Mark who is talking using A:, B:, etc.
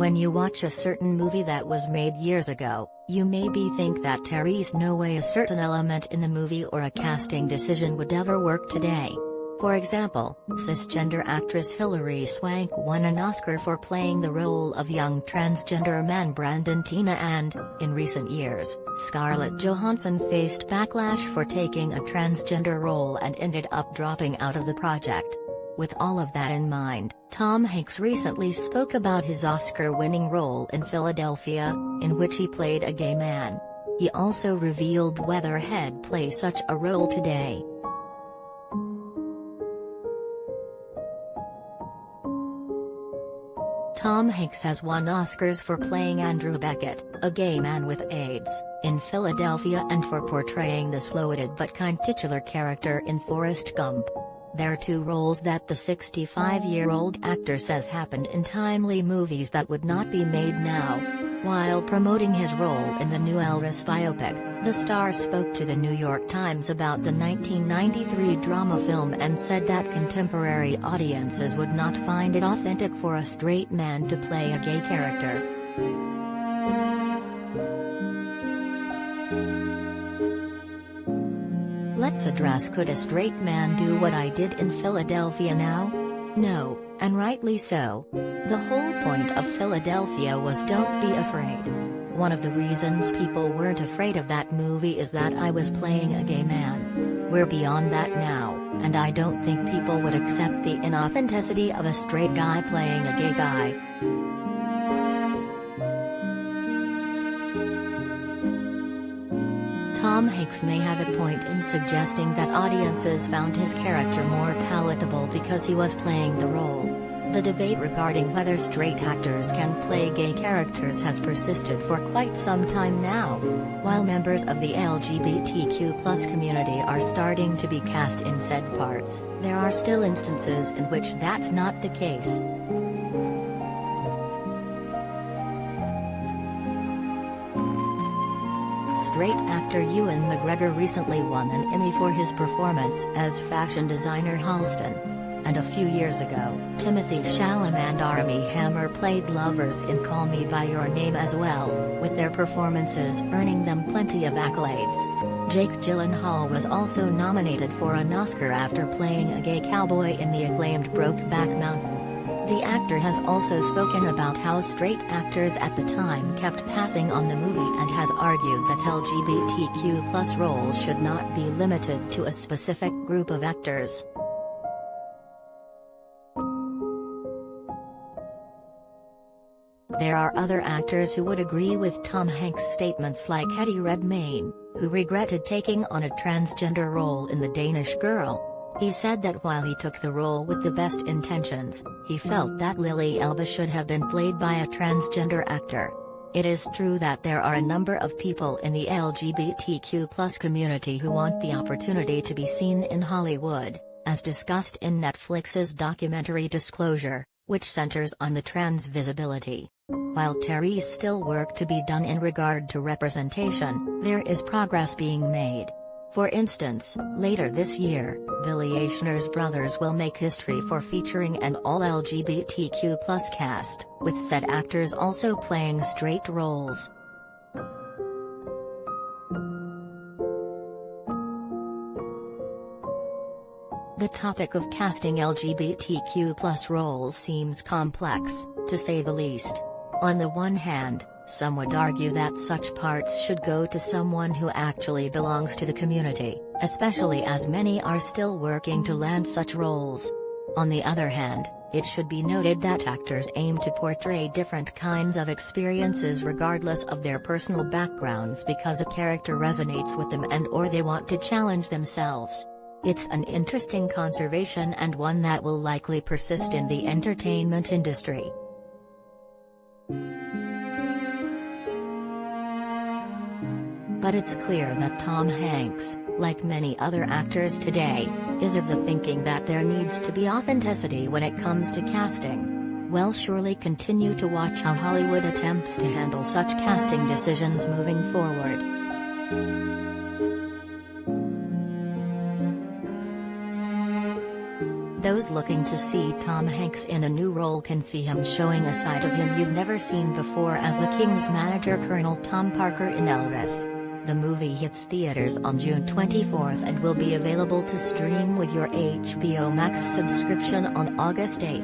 A: When you watch a certain movie that was made years ago, you maybe think that there's no way a certain element in the movie or a casting decision would ever work today. For example, cisgender actress Hilary Swank won an Oscar for playing the role of young transgender man Brandon Teena and, in recent years, Scarlett Johansson faced backlash for taking a transgender role and ended up dropping out of the project. With all of that in mind, Tom Hanks recently spoke about his Oscar-winning role in Philadelphia, in which he played a gay man. He also revealed whether he'd play such a role today. Tom Hanks has won Oscars for playing Andrew Beckett, a gay man with AIDS, in Philadelphia and for portraying the slow-witted but kind titular character in Forrest Gump. They're two roles that the 65-year-old actor says happened in timely movies that would not be made now. While promoting his role in the new Elvis biopic, the star spoke to the New York Times about the 1993 drama film and said that contemporary audiences would not find it authentic for a straight man to play a gay character. Let's address: could a straight man do what I did in Philadelphia now? No, and rightly so. The whole point of Philadelphia was don't be afraid. One of the reasons people weren't afraid of that movie is that I was playing a gay man. We're beyond that now, and I don't think people would accept the inauthenticity of a straight guy playing a gay guy. Tom Hanks may have a point in suggesting that audiences found his character more palatable because he was playing the role. The debate regarding whether straight actors can play gay characters has persisted for quite some time now. While members of the LGBTQ+ community are starting to be cast in said parts, there are still instances in which that's not the case. Straight actor Ewan McGregor recently won an Emmy for his performance as fashion designer Halston. And a few years ago, Timothée Chalamet and Armie Hammer played lovers in Call Me By Your Name as well, with their performances earning them plenty of accolades. Jake Gyllenhaal was also nominated for an Oscar after playing a gay cowboy in the acclaimed Brokeback Mountain. The actor has also spoken about how straight actors at the time kept passing on the movie and has argued that LGBTQ+ roles should not be limited to a specific group of actors. There are other actors who would agree with Tom Hanks' statements, like Eddie Redmayne, who regretted taking on a transgender role in The Danish Girl. He said that while he took the role with the best intentions, he felt that Lily Elba should have been played by a transgender actor. It is true that there are a number of people in the LGBTQ+ community who want the opportunity to be seen in Hollywood, as discussed in Netflix's documentary Disclosure, which centers on the trans visibility. While there's still work to be done in regard to representation, there is progress being made. For instance, later this year, Billy Eichner's Brothers will make history for featuring an all-LGBTQ+ cast, with said actors also playing straight roles. The topic of casting LGBTQ+ roles seems complex, to say the least. On the one hand, some would argue that such parts should go to someone who actually belongs to the community, especially as many are still working to land such roles. On the other hand, it should be noted that actors aim to portray different kinds of experiences regardless of their personal backgrounds because a character resonates with them and/or they want to challenge themselves. It's an interesting conservation and one that will likely persist in the entertainment industry. But it's clear that Tom Hanks, like many other actors today, is of the thinking that there needs to be authenticity when it comes to casting. We'll surely continue to watch how Hollywood attempts to handle such casting decisions moving forward. Those those looking to see Tom Hanks in a new role can see him showing a side of him you've never seen before as the King's manager Colonel Tom Parker in Elvis. The movie hits theaters on June 24 and will be available to stream with your HBO Max subscription on August 8.